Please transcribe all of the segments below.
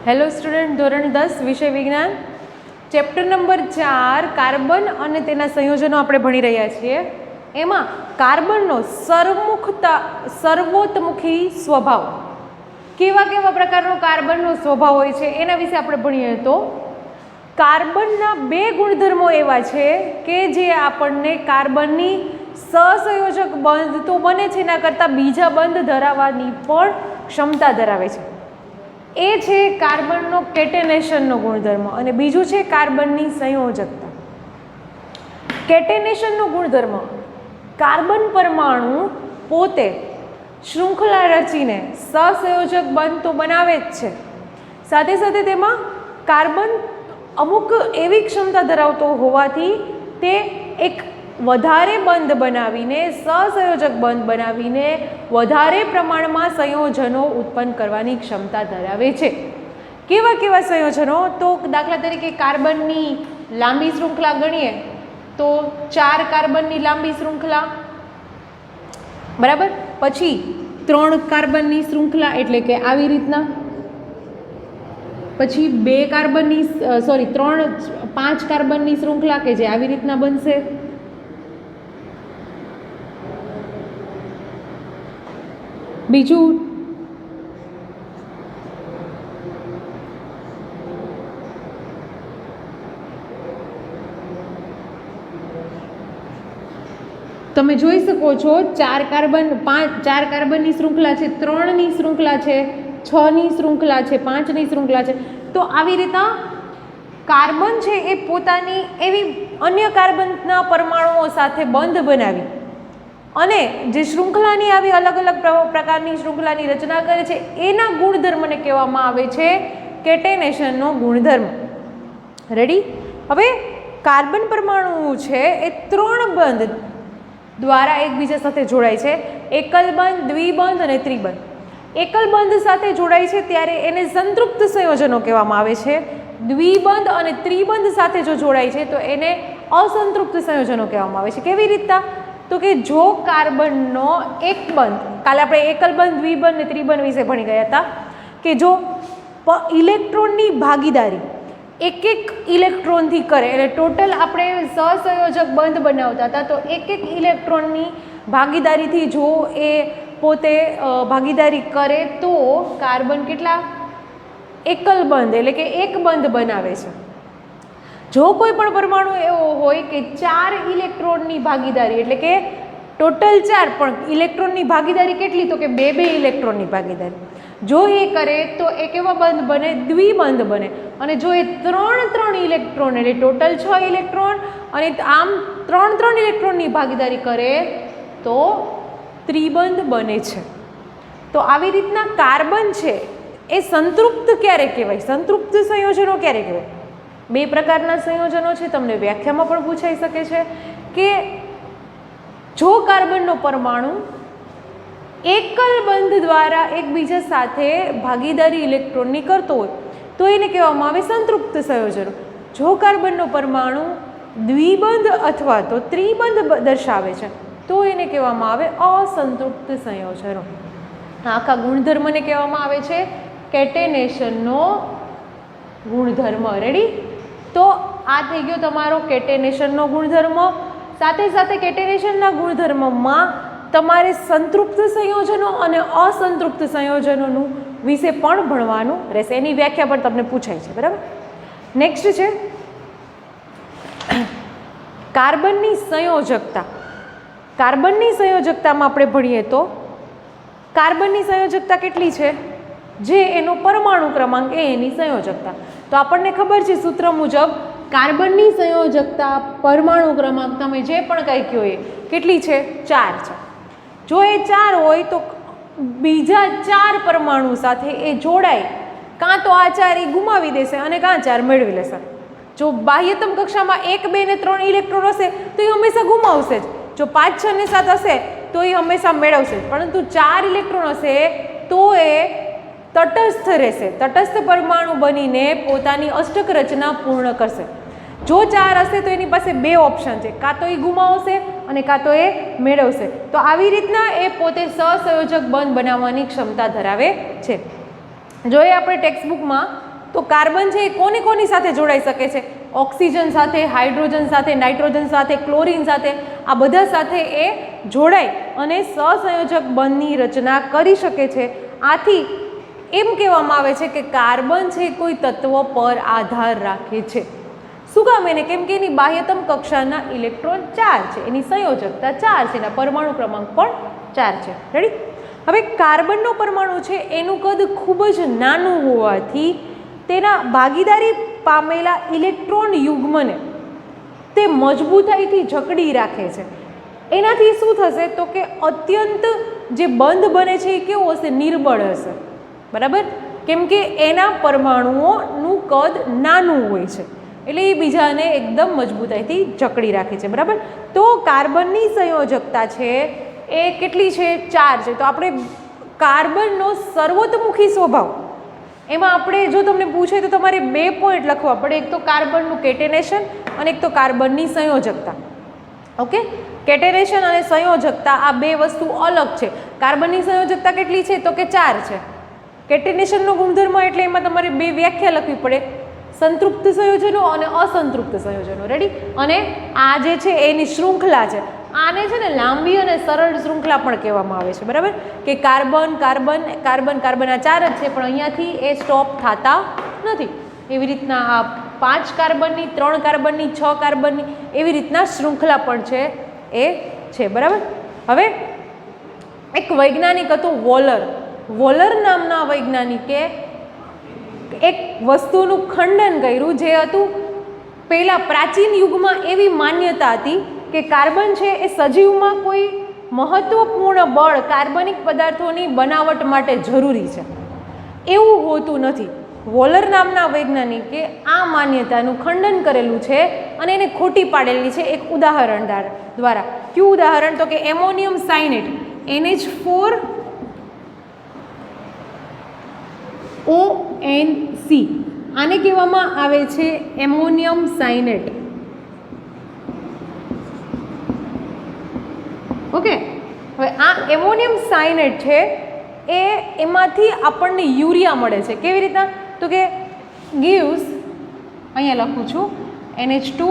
Hello student, ધોરણ 10 વિષય વિજ્ઞાન ચેપ્ટર નંબર 4 કાર્બન અને તેના સંયોજનો આપણે ભણી રહ્યા છીએ. એમાં કાર્બનનો સર્વોતમુખી સ્વભાવ, કેવા કેવા પ્રકારનો કાર્બનનો સ્વભાવ હોય છે એના વિશે આપણે ભણીએ. તો કાર્બનના બે ગુણધર્મો એવા છે કે જે આપણને કાર્બનની સહસંયોજક બંધ તો બને છે, એના કરતાં બીજા બંધ ધરાવવાની પણ ક્ષમતા ધરાવે છે. એ છે કાર્બનનો કેટેનેશનનો ગુણધર્મ અને બીજું છે કાર્બનની સંયોજકતા. કેટેનેશનનો ગુણધર્મ, કાર્બન પરમાણુ પોતે શૃંખલા રચીને સહસંયોજક બંધ તો બનાવે જ છે, સાથે સાથે તેમાં કાર્બન અમુક એવી ક્ષમતા ધરાવતો હોવાથી તે એક વધારે બંધ બનાવીને, સહસંયોજક બંધ બનાવીને વધારે પ્રમાણમાં સંયોજનો ઉત્પન્ન કરવાની ક્ષમતા ધરાવે છે. કેવા કેવા સંયોજનો? તો દાખલા તરીકે કાર્બનની લાંબી શૃંખલા ગણીએ તો 4 કાર્બનની લાંબી શૃંખલા, બરાબર. પછી 3 કાર્બનની શૃંખલા એટલે કે આવી રીતના. પછી 5 કાર્બનની શૃંખલા કે જે આવી રીતના બનશે. બીજું તમે જોઈ શકો છો 4 કાર્બનની શૃંખલા છે, 3ની શૃંખલા છે, 6ની શૃંખલા છે, 5ની શૃંખલા છે. તો આવી રીતના કાર્બન છે એ પોતાની એવી અન્ય કાર્બનના પરમાણુઓ સાથે બંધ બનાવી અને જે શૃંખલાની આવી અલગ અલગ પ્રકારની શૃંખલાની રચના કરે છે એના ગુણધર્મને કહેવામાં આવે છે કેટેનેશનનો ગુણધર્મ. રેડી? હવે કાર્બન પરમાણુ છે એ 3 બંધ દ્વારા એકબીજા સાથે જોડાય છે: એકલ બંધ, દ્વિબંધ અને ત્રિબંધ. એકલ બંધ સાથે જોડાય છે ત્યારે એને સંતૃપ્ત સંયોજનો કહેવામાં આવે છે. દ્વિબંધ અને ત્રિબંધ સાથે જો જોડાય છે તો એને અસંતૃપ્ત સંયોજનો કહેવામાં આવે છે. કેવી રીતના? તો કે જો કાર્બનનો એક બંધ, કાલે આપણે એકલ બંધ, દ્વિબંધ અને ત્રિબંધ વિશે ભણી ગયા હતા કે જો ઇલેક્ટ્રોનની ભાગીદારી એક ઇલેક્ટ્રોનથી કરે, એટલે ટોટલ આપણે સહસંયોજક બંધ બનાવતા હતા, તો એક ઇલેક્ટ્રોનની ભાગીદારીથી જો એ પોતે ભાગીદારી કરે તો કાર્બન કેટલા? એકલ બંધ એટલે કે એક બંધ બનાવે છે. જો કોઈ પણ પરમાણુ એવો હોય કે 4 ઇલેક્ટ્રોનની ભાગીદારી, એટલે કે ટોટલ 4 પણ ઇલેક્ટ્રોનની ભાગીદારી કેટલી? તો કે 2 ઇલેક્ટ્રોનની ભાગીદારી જો એ કરે તો એ કેવા બંધ બને? દ્વિબંધ બને. અને જો એ 3 ઇલેક્ટ્રોન એટલે ટોટલ 6 ઇલેક્ટ્રોન અને આમ 3 ઇલેક્ટ્રોનની ભાગીદારી કરે તો ત્રિબંધ બને છે. તો આવી રીતના કાર્બન છે એ સંતૃપ્ત ક્યારે કહેવાય? સંતૃપ્ત સંયોજનો ક્યારે કહેવાય? 2 પ્રકારના સંયોજનો છે, તમને વ્યાખ્યામાં પણ પૂછાઈ શકે છે કે જો કાર્બનનો પરમાણુ એકલ બંધ દ્વારા એકબીજા સાથે ભાગીદારી ઇલેક્ટ્રોનની કરતો હોય તો એને કહેવામાં આવે સંતૃપ્ત સંયોજનો. જો કાર્બનનો પરમાણુ દ્વિબંધ અથવા તો ત્રિબંધ દર્શાવે છે તો એને કહેવામાં આવે અસંતૃપ્ત સંયોજનો. આખા ગુણધર્મને કહેવામાં આવે છે કેટેનેશનનો ગુણધર્મ. રેડી? તો આ થઈ ગયો તમારો કેટેનેશનનો ગુણધર્મ. સાથે સાથે કેટેનેશનના ગુણધર્મમાં તમારે સંતૃપ્ત સંયોજનો અને અસંતૃપ્ત સંયોજનોનું વિશે પણ ભણવાનું રહેશે. એની વ્યાખ્યા પણ તમને પૂછાય છે, બરાબર. નેક્સ્ટ છે કાર્બનની સંયોજકતા. કાર્બનની સંયોજકતામાં આપણે ભણીએ તો કાર્બનની સંયોજકતા કેટલી છે? જે એનો પરમાણુ ક્રમાંક એ એની સંયોજકતા. તો આપણને ખબર છે સૂત્ર મુજબ કાર્બનની સંયોજકતા પરમાણુ ક્રમાંક તમે જે પણ કંઈ કહો એ કેટલી છે? 4 છે. જો એ 4 હોય તો બીજા 4 પરમાણુ સાથે એ જોડાય, કાં તો આ 4 એ ગુમાવી દેશે અને કાં 4 મેળવી લેશે. જો બાહ્યતમ કક્ષામાં 1, 2 અને 3 ઇલેક્ટ્રોન હશે તો એ હંમેશા ગુમાવશે જ. જો 5, 6 અને 7 હશે તો એ હંમેશા મેળવશે જ. પરંતુ 4 ઇલેક્ટ્રોન હશે તો એ તટસ્થ રહેશે, તટસ્થ પરમાણુ બનીને પોતાની અષ્ટક રચના પૂર્ણ કરશે. જો 4 હશે તો એની પાસે 2 ઓપ્શન છે, કાં તો એ ગુમાવશે અને કાં તો એ મેળવશે. તો આવી રીતના એ પોતે સહસંયોજક બંધ બનાવવાની ક્ષમતા ધરાવે છે. જો એ આપણે ટેક્સ્ટબુકમાં તો કાર્બન છે એ કોની સાથે જોડાઈ શકે છે? ઓક્સિજન સાથે, હાઇડ્રોજન સાથે, નાઇટ્રોજન સાથે, ક્લોરિન સાથે, આ બધા સાથે એ જોડાઈ અને સહસંયોજક બંધની રચના કરી શકે છે. આથી એમ કહેવામાં આવે છે કે કાર્બન છે કોઈ તત્વ પર આધાર રાખે છે. શું કામ એને? કેમ કે એની બાહ્યતમ કક્ષાના ઇલેક્ટ્રોન 4 છે, એની સંયોજકતા 4 છે, એના પરમાણુ ક્રમાંક પણ 4 છે. રેડી? હવે કાર્બનનો પરમાણુ છે એનું કદ ખૂબ જ નાનું હોવાથી તેના ભાગીદારી પામેલા ઇલેક્ટ્રોન યુગ્મને તે મજબૂતાઈથી જકડી રાખે છે. એનાથી શું થશે તો કે અત્યંત જે બંધ બને છે એ કેવો હશે? નિર્બળ હશે. બરાબર? કેમ કે એના પરમાણુઓનું કદ નાનું હોય છે એટલે એ બીજાને એકદમ મજબૂતાઈથી જકડી રાખે છે. બરાબર? તો કાર્બનની સંયોજકતા છે એ કેટલી છે? 4 છે. તો આપણે કાર્બનનો સર્વતોમુખી સ્વભાવ એમાં આપણે જો તમને પૂછે તો તમારે 2 પોઈન્ટ લખવા પડે. એક તો કાર્બનનું કેટેનેશન અને એક તો કાર્બનની સંયોજકતા. ઓકે? કેટેનેશન અને સંયોજકતા આ 2 વસ્તુ અલગ છે. કાર્બનની સંયોજકતા કેટલી છે તો કે 4 છે. કેટેનેશનનો ગુણધર્મ એટલે એમાં તમારે 2 વ્યાખ્યા લખવી પડે, સંતૃપ્ત સંયોજનો અને અસંતૃપ્ત સંયોજનો. રેડી? અને આ જે છે એની શૃંખલા છે, આને છે ને લાંબી અને સરળ શૃંખલા પણ કહેવામાં આવે છે. બરાબર? કે કાર્બન કાર્બન કાર્બન કાર્બન આ 4 જ છે પણ અહીંયાથી એ સ્ટોપ થતા નથી. એવી રીતના આ 5 કાર્બનની, 3 કાર્બનની, 6 કાર્બનની એવી રીતના શૃંખલા પણ છે એ છે. બરાબર? હવે એક વૈજ્ઞાનિક હતો વોલર. વોલર નામના વૈજ્ઞાનિકે એક વસ્તુનું ખંડન કર્યું જે હતું પહેલાં પ્રાચીન યુગમાં એવી માન્યતા હતી કે કાર્બન છે એ સજીવમાં કોઈ મહત્વપૂર્ણ બળ કાર્બનિક પદાર્થોની બનાવટ માટે જરૂરી છે. એવું હોતું નથી. વોલર નામના વૈજ્ઞાનિકે આ માન્યતાનું ખંડન કરેલું છે અને એને ખોટી પાડેલી છે એક ઉદાહરણ દ્વારા. કયું ઉદાહરણ? તો કે એમોનિયમ સાયનેટ NH4ONC. આને કહેવામાં આવે છે એમોનિયમ સાયનેટ. ઓકે? હવે આ એમોનિયમ સાયનેટ છે એમાંથી આપણને યુરિયા મળે છે. કેવી રીતના? તો કે ગીવ્સ, અહીંયા લખું છું, NH2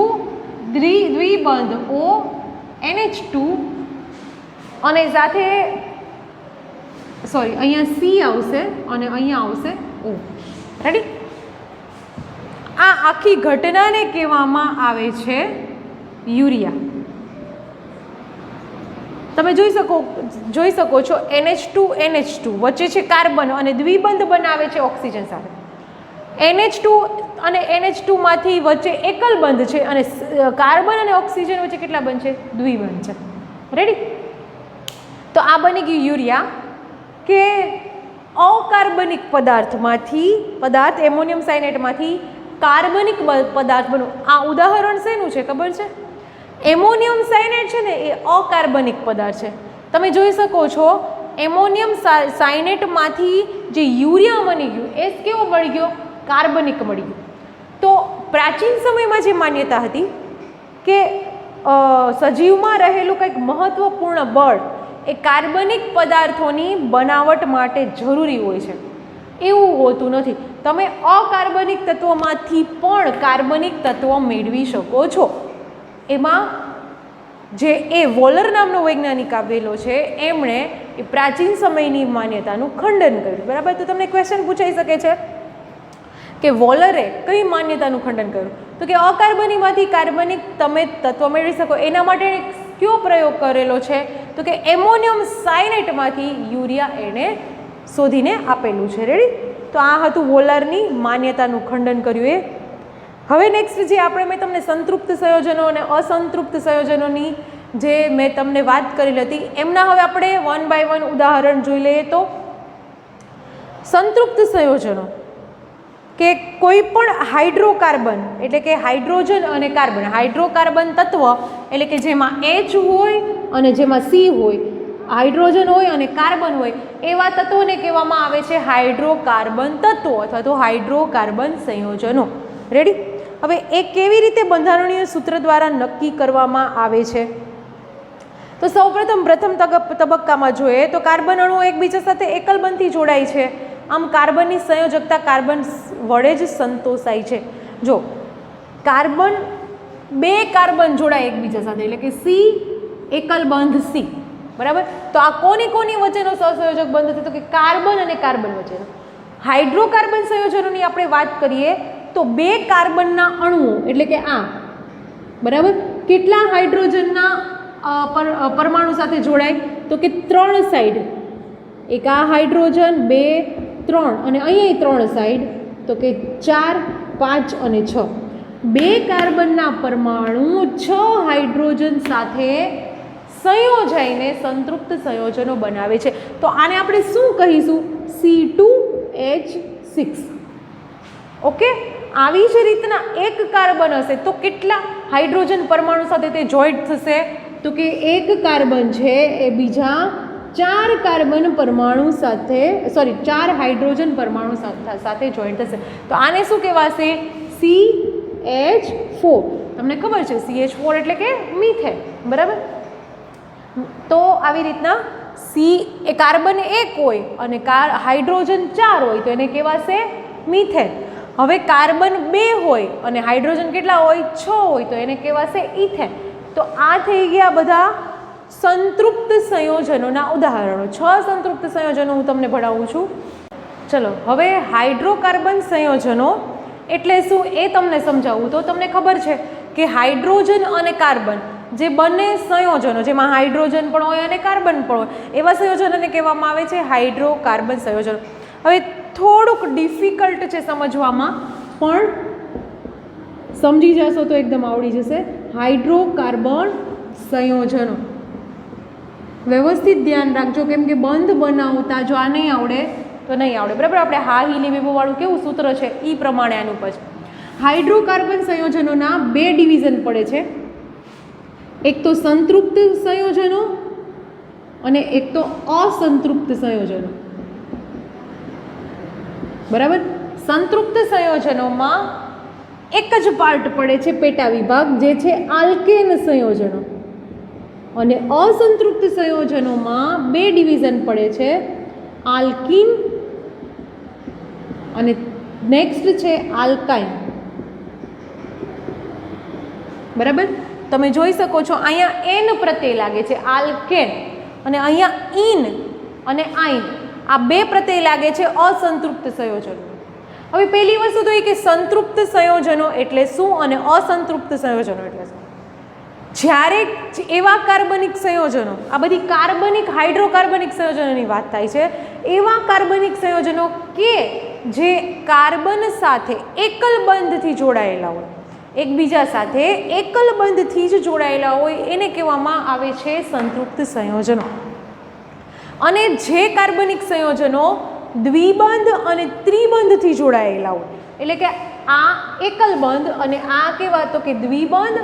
દ્વિબંધ O NH2 અને સાથે સોરી અહીંયા C આવશે અને અહીંયા આવશે O. રેડી? આ આખી ઘટનાને કહેવામાં આવે છે યુરિયા. તમે જોઈ શકો છો NH2 વચ્ચે છે કાર્બન અને દ્વિબંધ બનાવે છે ઓક્સિજન સાથે. NH2 અને NH2 માંથી વચ્ચે એકલ બંધ છે અને કાર્બન અને ઓક્સિજન વચ્ચે કેટલા બંધ છે? દ્વિબંધ છે. રેડી? તો આ બની ગયું યુરિયા. કે અકાર્બનિક પદાર્થ એમોનિયમ સાયનેટમાંથી કાર્બનિક પદાર્થ બનવું. આ ઉદાહરણ શેનું છે ખબર છે? એમોનિયમ સાયનેટ છે ને એ અકાર્બનિક પદાર્થ છે. તમે જોઈ શકો છો એમોનિયમ સાયનેટમાંથી જે યુરિયા બની ગયું એ કેવો મળી ગયો? કાર્બનિક મળી ગયું. તો પ્રાચીન સમયમાં જે માન્યતા હતી કે સજીવમાં રહેલું કંઈક મહત્વપૂર્ણ બળ એ કાર્બનિક પદાર્થોની બનાવટ માટે જરૂરી હોય છે, એવું હોતું નથી. તમે અકાર્બનિક તત્વોમાંથી પણ કાર્બનિક તત્વો મેળવી શકો છો. એમાં જે એ વોલર નામનો વૈજ્ઞાનિક આવેલો છે એમણે એ પ્રાચીન સમયની માન્યતાનું ખંડન કર્યું. બરાબર? તો તમને ક્વેશ્ચન પૂછાઈ શકે છે કે વોલરે કઈ માન્યતાનું ખંડન કર્યું? તો કે અકાર્બનીમાંથી કાર્બનિક તમે તત્વ મેળવી શકો એના માટે કયો પ્રયોગ કરેલો છે? તો કે એમોનિયમ સાયનેટમાંથી યુરિયા એને શોધીને આપેલું છે. રેડી? તો આ હતું વોલરની માન્યતાનું ખંડન કર્યું એ. હવે નેક્સ્ટ જે મેં તમને સંતૃપ્ત સંયોજનો અને અસંતૃપ્ત સંયોજનોની જે મેં તમને વાત કરેલી હતી એમના હવે આપણે 1 by 1 ઉદાહરણ જોઈ લઈએ. તો સંતૃપ્ત સંયોજનો કે કોઈ પણ હાઇડ્રોકાર્બન એટલે કે હાઇડ્રોજન અને કાર્બન, હાઇડ્રોકાર્બન તત્વ એટલે કે જેમાં H હોય અને જેમાં C હોય, હાઇડ્રોજન હોય અને કાર્બન હોય એવા તત્વોને કહેવામાં આવે છે હાઇડ્રોકાર્બન તત્વો અથવા તો હાઇડ્રોકાર્બન સંયોજનો. રેડી? હવે એ કેવી રીતે બંધારણીય સૂત્ર દ્વારા નક્કી કરવામાં આવે છે? તો સૌપ્રથમ પ્રથમ તબક્કામાં જોઈએ તો કાર્બન અણુઓ એકબીજા સાથે એકલ બંધથી જોડાય છે આમ કાર્બનની સંયોજકતા કાર્બન વડે જ સંતોષાય છે. જો કાર્બન 2 કાર્બન જોડાય એકબીજા સાથે એટલે કે C એકલ બંધ C, બરાબર. તો આ કોની વચ્ચેનો સહસંયોજક બંધ છે? તો કે કાર્બન અને કાર્બન વચ્ચેનો. હાઇડ્રોકાર્બન સંયોજનોની આપણે વાત કરીએ તો 2 કાર્બનના અણુઓ એટલે કે આ, બરાબર, કેટલા હાઇડ્રોજનના પરમાણુ સાથે જોડાય? તો કે 3 સાઈડ. એક આ હાઇડ્રોજન, 2, 3 અને અહીંયા 3 સાઈડ, તો કે 4, 5 અને 6. 2 કાર્બનના પરમાણુ 6 હાઇડ્રોજન સાથે સંયોજાઈને સંતૃપ્ત સંયોજનો બનાવે છે. તો આને આપણે શું કહીશું? C2H6. ઓકે. આવી જ રીતના એક કાર્બન હશે તો કેટલા હાઇડ્રોજન પરમાણુ સાથે તે જોઈન્ટ થશે? તો કે એક કાર્બન છે એ બીજા 4 કાર્બન પરમાણુ સાથે 4 હાઇડ્રોજન પરમાણુ સાથે જોઈન્ટ થશે. તો આને શું કહેવાશે? CH4. તમને ખબર છે CH4 એટલે કે મીથેન, બરાબર. તો આવી રીતના એ કાર્બન 1 હોય અને હાઇડ્રોજન 4 હોય તો એને કહેવાશે મીથેન. હવે કાર્બન 2 હોય અને હાઇડ્રોજન કેટલા હોય? 6 હોય તો એને કહેવાશે ઇથેન. તો આ થઈ ગયા બધા સંતૃપ્ત સંયોજનોના ઉદાહરણો. 6 સંતૃપ્ત સંયોજનો હું તમને ભણાવું છું. ચલો હવે હાઇડ્રોકાર્બન સંયોજનો એટલે શું એ તમને સમજાવું. તો તમને ખબર છે કે હાઇડ્રોજન અને કાર્બન જે બંને સંયોજનો જેમાં હાઇડ્રોજન પણ હોય અને કાર્બન પણ હોય એવા સંયોજનોને કહેવામાં આવે છે હાઇડ્રોકાર્બન સંયોજનો. હવે થોડુંક ડિફિકલ્ટ છે સમજવામાં, પણ સમજી જશો તો એકદમ આવડી જશે. હાઇડ્રોકાર્બન સંયોજનો વ્યવસ્થિત ધ્યાન રાખજો, કેમ કે બંધ બનાવતા જો આ નહીં આવડે તો નહીં આવડે, બરાબર. આપણે હા હિલી બેબો વાળું કેવું સૂત્ર છે એ પ્રમાણે આનું પછી. હાઇડ્રોકાર્બન સંયોજનોના 2 ડિવિઝન પડે છે. એક તો સંતૃપ્ત સંયોજનો અને એક તો અસંતૃપ્ત સંયોજનો, બરાબર. સંતૃપ્ત સંયોજનોમાં એક જ પાર્ટ પડે છે પેટા વિભાગ, જે છે આલ્કેન સંયોજનો. અને અસંતૃપ્ત સંયોજનોમાં 2 ડિવિઝન પડે છે, આલ્કીન અને નેક્સ્ટ છે આલ્કાઇન, બરાબર. તમે જોઈ શકો છો અહીંયા એન પ્રત્યય લાગે છે આલ્કેન અને અહીંયા ઇન અને આઇન આ 2 પ્રત્યય લાગે છે અસંતૃપ્ત સંયોજનો. હવે પહેલી વસ્તુ તો એ કે સંતૃપ્ત સંયોજનો એટલે શું અને અસંતૃપ્ત સંયોજનો એટલે શું. જ્યારે એવા કાર્બનિક સંયોજનો, આ બધી કાર્બનિક હાઇડ્રોકાર્બનિક સંયોજનોની વાત થાય છે, એવા કાર્બનિક સંયોજનો કે જે કાર્બન સાથે એકલ બંધથી જોડાયેલા હોય, એકબીજા સાથે એકલ બંધથી જ જોડાયેલા હોય એને કહેવામાં આવે છે સંતૃપ્ત સંયોજનો. અને જે કાર્બનિક સંયોજનો દ્વિબંધ અને ત્રિબંધથી જોડાયેલા હોય, એટલે કે આ એકલ બંધ અને આ કહેવાતો કે દ્વિબંધ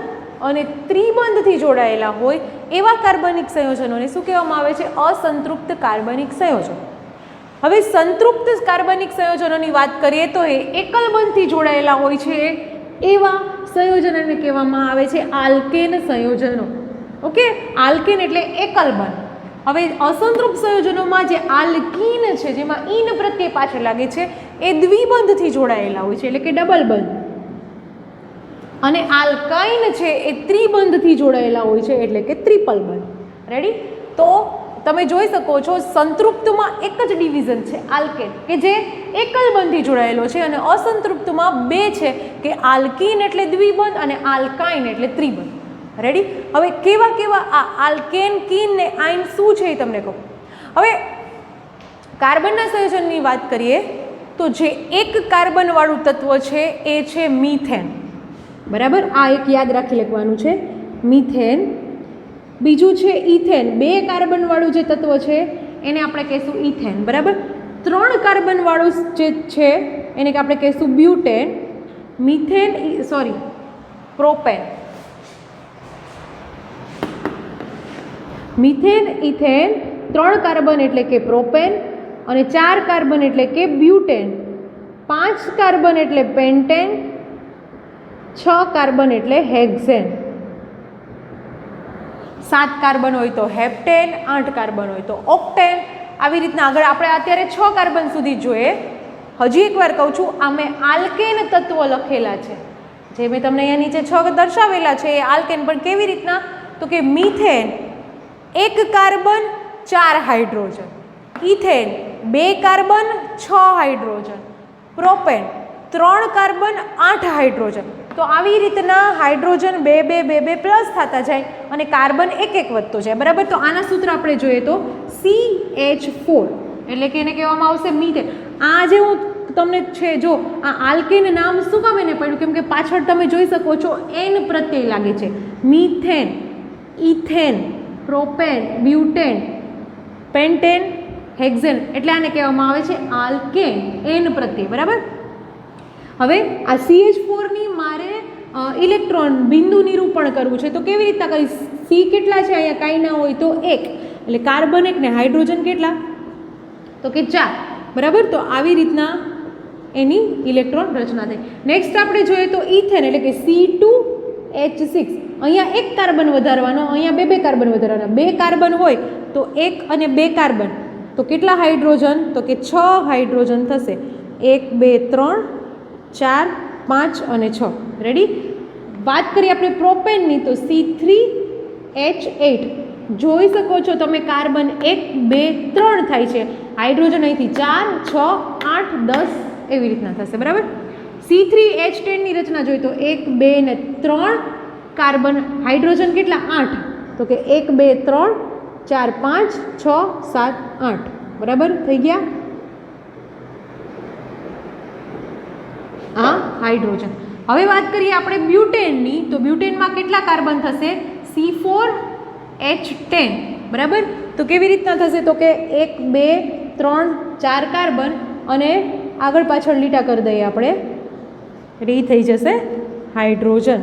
અને ત્રિબંધથી જોડાયેલા હોય એવા કાર્બનિક સંયોજનોને શું કહેવામાં આવે છે? અસંતૃપ્ત કાર્બનિક સંયોજનો. હવે સંતૃપ્ત કાર્બનિક સંયોજનોની વાત કરીએ તો એ એકલ બંધથી જોડાયેલા હોય છે એવા સંયોજનોને કહેવામાં આવે છે આલ્કેન સંયોજનો. ઓકે. આલ્કેન એટલે એકલ બંધ. હવે અસંતૃપ્ત સંયોજનોમાં જે આલ્કીન છે, જેમાં ઈન પ્રત્યય પાછળ લાગે છે, એ દ્વિબંધથી જોડાયેલા હોય છે એટલે કે ડબલ બંધ. અને આલ્કાઇન છે એ ત્રિબંધથી જોડાયેલા હોય છે એટલે કે ટ્રિપલ બંધ. રેડી? તો તમે જોઈ શકો છો સંતૃપ્તમાં એક જ ડિવિઝન છે આલ્કેન કે જે એકલ બંધથી જોડાયેલો છે, અને અસંતૃપ્તમાં 2 છે કે આલ્કીન એટલે દ્વિબંધ અને આલ્કાઇન એટલે ત્રિબંધ. રેડી? હવે કેવા કેવા આ આલ્કેન, કીન ને આઇન શું છે એ તમને કહું. હવે કાર્બનના સંયોજનની વાત કરીએ તો જે એક કાર્બનવાળું તત્વ છે એ છે મીથેન, બરાબર. આ એક યાદ રાખી લખવાનું છે, મીથેન. બીજું છે ઇથેન, 2 કાર્બનવાળું જે તત્વ છે એને આપણે કહીશું ઇથેન, બરાબર. 3 કાર્બનવાળું જે છે એને આપણે કહીશું butane. Methane propane. Methane, ethane, 3 carbon એટલે કે પ્રોપેન અને 4 કાર્બન એટલે કે બ્યુટેન, 5 કાર્બન એટલે પેન્ટેન, 6 કાર્બન એટલે હેક્ઝેન, 7 કાર્બન હોય તો હેપ્ટેન, 8 કાર્બન હોય તો ઓક્ટેન આવી રીતના આગળ આપણે અત્યારે 6 કાર્બન સુધી જોઈએ. હજી એકવાર કહું છું, આ મેં આલ્કેન તત્વો લખેલા છે, જે મેં તમને અહીંયા નીચે 6 દર્શાવેલા છે એ આલ્કેન. પણ કેવી રીતના? તો કે methane 1 carbon 4 hydrogen, ethane 2 carbon 6 hydrogen, propane 3 carbon 8 hydrogen. તો આવી રીતના હાઇડ્રોજન 2 2 2 2 પ્લસ થતા જાય અને કાર્બન 1 1 વધતો જાય. બરાબર. તો આના સૂત્ર આપણે જોઈએ તો CH4 એટલે કે એને કહેવામાં આવશે મીથેન. આ જે હું તમને છે જો આ આલ્કેન નામ શું કામ એને પડ્યું? કેમ કે પાછળ તમે જોઈ શકો છો એન પ્રત્યય લાગે છે. Methane, ethane, propane, butane, pentane, hexane એટલે આને કહેવામાં આવે છે આલ્કેન, એન પ્રત્યય. બરાબર. હવે આ CH4 ની મારે ઇલેક્ટ્રોન બિંદુ નિરૂપણ કરવું છે તો કેવી રીતના કરીશ? સી કેટલા છે અહીંયા? કાંઈ ના હોય તો 1 એટલે કાર્બન 1 ને હાઇડ્રોજન કેટલા? તો કે 4. બરાબર. તો આવી રીતના એની ઇલેક્ટ્રોન રચના થઈ. નેક્સ્ટ આપણે જોઈએ તો ઇથેન એટલે કે C2H6. અહીંયા 1 કાર્બન વધારવાનો, અહીંયા 2 2 કાર્બન વધારવાના. 2 કાર્બન હોય તો 1 અને 2 કાર્બન તો કેટલા હાઇડ્રોજન? તો કે 6 હાઇડ્રોજન થશે. 1 2 3 4 5 અને 6. રેડી. વાત કરીએ આપણે પ્રોપેનની તો C3H8. જોઈ શકો છો તમે કાર્બન 1 2 3 થાય છે, હાઇડ્રોજન અહીંથી 4 6 8 10 એવી રીતના થશે. બરાબર. C3H10 ની રચના જોઈએ તો 1 2 ને 3 કાર્બન, હાઇડ્રોજન કેટલા? 8. તો કે 1 2 3 4 5 6 7 8. બરાબર થઈ ગયા. આ હાઇડ્રોજન. હવે વાત કરીએ આપણે બ્યુટેનની તો બ્યુટેનમાં કેટલા કાર્બન થશે? C4H10. બરાબર. તો કેવી રીતના થશે? તો કે 1 2 3 4 કાર્બન અને આગળ પાછળ લીટા કરી દઈએ આપણે એટલે એ થઈ જશે હાઇડ્રોજન.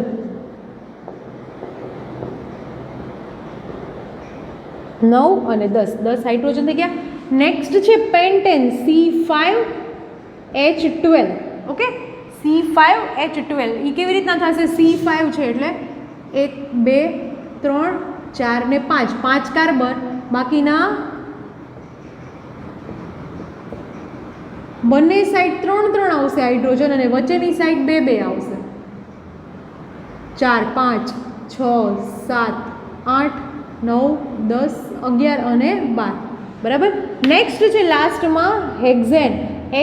નવ અને 10 હાઇડ્રોજન થઈ ગયા. નેક્સ્ટ છે પેન્ટેન C5H12. ઓકે. C5H12 એ કેવી રીતના થશે? C5 છે એટલે 1 2 3 4 ને 5 5 કાર્બન, બાકીના બંને સાઈડ 3 3 આવશે હાઇડ્રોજન અને વચ્ચેની સાઈડ 2 2 આવશે. 4 5 6 7 8 9 10 11 અને 12. બરાબર. નેક્સ્ટ છે લાસ્ટમાં હેક્ઝેન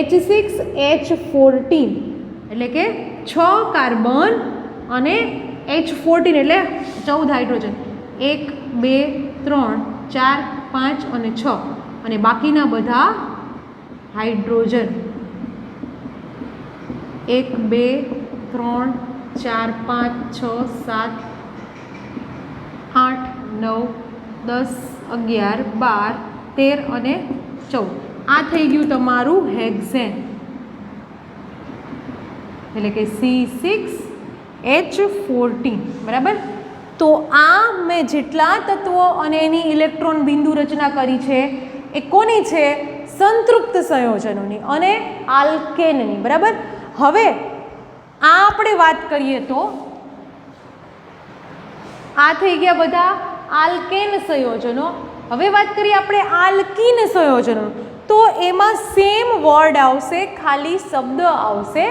H6H14 એટલે કે 6 કાર્બન અને H14 એટલે 14 હાઇડ્રોજન. 1 2 3 4 5 અને 6 અને બાકીના બધા હાઇડ્રોજન. 1 2 3 4 5 6 7 8 9 10 11 12 13 અને 14. આ થઈ ગયું તમારું હેક્ઝેન એટલે કે C6H14. બરાબર. તો આ મેં જેટલા તત્વો અને એની ઇલેક્ટ્રોન બિંદુ રચના કરી છે એ કોની છે? સંતૃપ્ત સંયોજનોની અને આલ્કેનની. બરાબર. હવે આ આપણે વાત કરીએ તો આ થઈ ગયા બધા આલ્કેન સંયોજનો. હવે વાત કરીએ આપણે આલ્કીન સંયોજનો તો એમાં સેમ વર્ડ આવશે, ખાલી શબ્દ આવશે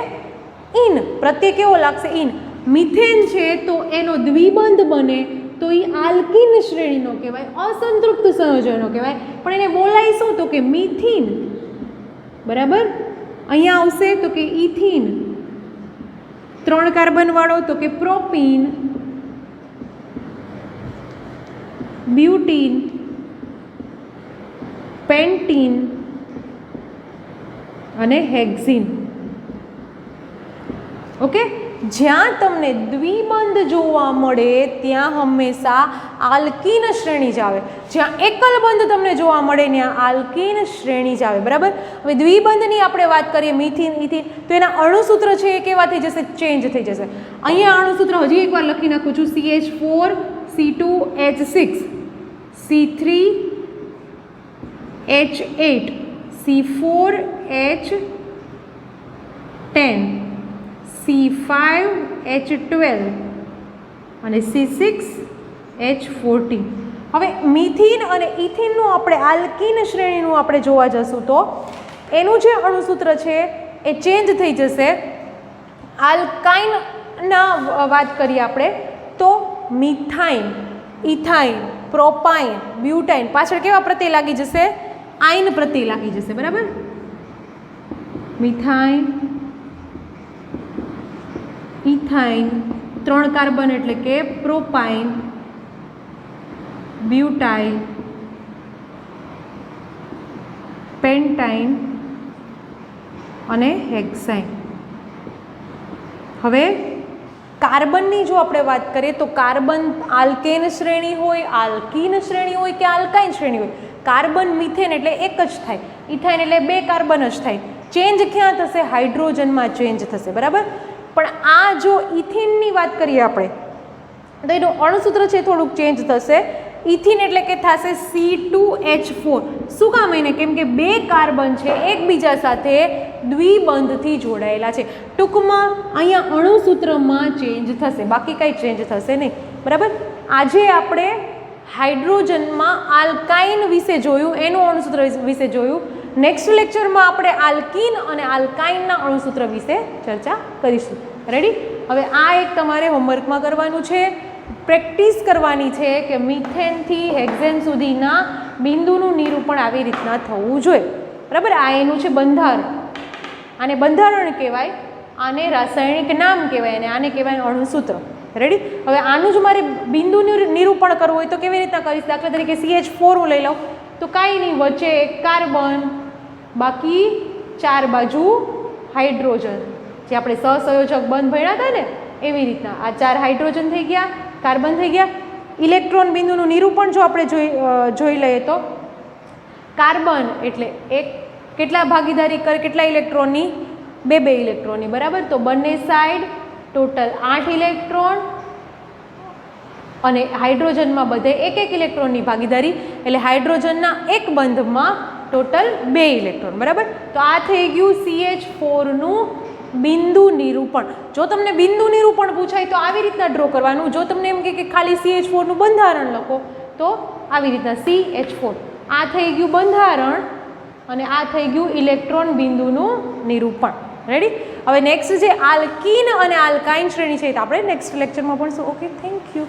ઇન. પ્રત્યય કેવો લાગશે? ઇન. મિથેન છે તો એનો દ્વિબંધ બને તો એ આલ્કીન શ્રેણીનો કહેવાય, અસંતૃપ્ત સંયોજનો કહેવાય. પણ એને બોલાય શું? તો કે મિથીન. બરાબર. અહીંયા આવશે તો કે ઇથીન. 3 કાર્બન વાળો તો કે પ્રોપીન, બ્યુટીન, પેન્ટીન અને હેક્ઝીન. ઓકે. જ્યાં તમને દ્વિબંધ જોવા મળે ત્યાં હંમેશા આલ્કીન શ્રેણી જ આવે. જ્યાં એકલ બંધ તમને જોવા મળે ત્યાં આલ્કીન શ્રેણી જ આવે. બરાબર. હવે દ્વિબંધની આપણે વાત કરીએ મિથીન ઇથીન તો એના અણુસૂત્ર છે એ કેવા થઈ જશે? ચેન્જ થઈ જશે. અહીંયા અણુસૂત્ર હજી એકવાર લખી નાખું છું. CH4 C2H6 C3H8 C4H10 C5H12 અને C6H14. હવે મિથિન અને ઇથિનનું આપણે આલ્કીન શ્રેણીનું આપણે જોવા જશું તો એનું જે અણુસૂત્ર છે એ ચેન્જ થઈ જશે. આલ્કાઇનના વાત કરીએ આપણે તો મિથાઇન, ઇથાઇન, પ્રોપાઇન, બ્યુટાઇન પાછળ કેવા પ્રત્યય લાગી જશે? આઇન પ્રત્યય લાગી જશે. બરાબર, મિથાઇન, ઇથાઇન 3 કાર્બન એટલે કે પ્રોપાઇન, બ્યુટાઇલ, પેન્ટાઇન અને હેક્સાઇન. હવે કાર્બનની જો આપણે વાત કરીએ તો કાર્બન આલ્કેન શ્રેણી હોય, આલ્કીન શ્રેણી હોય કે આલ્કાઇન શ્રેણી હોય, કાર્બન મિથેન એટલે એક જ થાય, ઇથાઇન એટલે 2 કાર્બન જ થાય. ચેન્જ ક્યાં થશે? હાઇડ્રોજનમાં ચેન્જ થશે. બરાબર, પણ આ જો ઇથિનની વાત કરીએ આપણે તો એનું અણુસૂત્ર છે થોડુંક ચેન્જ થશે. ઇથિન એટલે કે થશે C2H4. શું કામ? એને કેમ કે 2 કાર્બન છે એકબીજા સાથે દ્વિબંધથી જોડાયેલા છે. ટૂંકમાં અહીંયા અણુસૂત્રમાં ચેન્જ થશે, બાકી કાંઈ ચેન્જ થશે નહીં. બરાબર, આજે આપણે હાઇડ્રોજનમાં આલ્કાઇન વિશે જોયું, એનું અણુસૂત્ર વિશે જોયું. નેક્સ્ટ લેક્ચરમાં આપણે આલ્કીન અને આલ્કાઇનના અણુસૂત્ર વિશે ચર્ચા કરીશું. રેડી? હવે આ એક તમારે હોમવર્કમાં કરવાનું છે, પ્રેક્ટિસ કરવાની છે કે મિથેનથી હેક્ઝેન સુધીના બિંદુનું નિરૂપણ આવી રીતના થવું જોઈએ. બરાબર, આ એનું છે બંધારણ. આને બંધારણ કહેવાય, આને રાસાયણિક નામ કહેવાય અને આને કહેવાય અણુસૂત્ર. રેડી? હવે આનું જ મારે બિંદુનું નિરૂપણ કરવું હોય તો કેવી રીતના કરીશ? દાખલા તરીકે CH4 હું લઈ લઉં તો કાંઈ નહીં, વચ્ચે 1 કાર્બન, બાકી 4 બાજુ હાઇડ્રોજન, જે આપણે સહસંયોજક બંધ ભણ્યા હતા ને એવી રીતના આ 4 હાઇડ્રોજન થઈ ગયા, કાર્બન થઈ ગયા. ઇલેક્ટ્રોન બિંદુનું નિરૂપણ જો આપણે જોઈ લઈએ તો કાર્બન એટલે એક કેટલા ભાગીદારી કરે, કેટલા ઇલેક્ટ્રોનની? 2 ઇલેક્ટ્રોનની. બરાબર, તો બંને સાઈડ ટોટલ 8 ઇલેક્ટ્રોન અને હાઇડ્રોજનમાં બધે 1 ઇલેક્ટ્રોનની ભાગીદારી, એટલે હાઇડ્રોજનના એક બંધમાં ટોટલ 2 ઇલેક્ટ્રોન. બરાબર, તો આ થઈ ગયું CH4નું બિંદુ નિરૂપણ. જો તમને બિંદુ નિરૂપણ પૂછાય તો આવી રીતના ડ્રો કરવાનું. જો તમને એમ કે ખાલી CH4નું બંધારણ લખો તો આવી રીતના CH4. આ થઈ ગયું બંધારણ અને આ થઈ ગયું ઇલેક્ટ્રોન બિંદુનું નિરૂપણ. રેડી? હવે નેક્સ્ટ જે આલ્કીન અને આલ્કાઇન શ્રેણી છે એ આપણે નેક્સ્ટ લેક્ચરમાં ભણશું. Okay, thank you.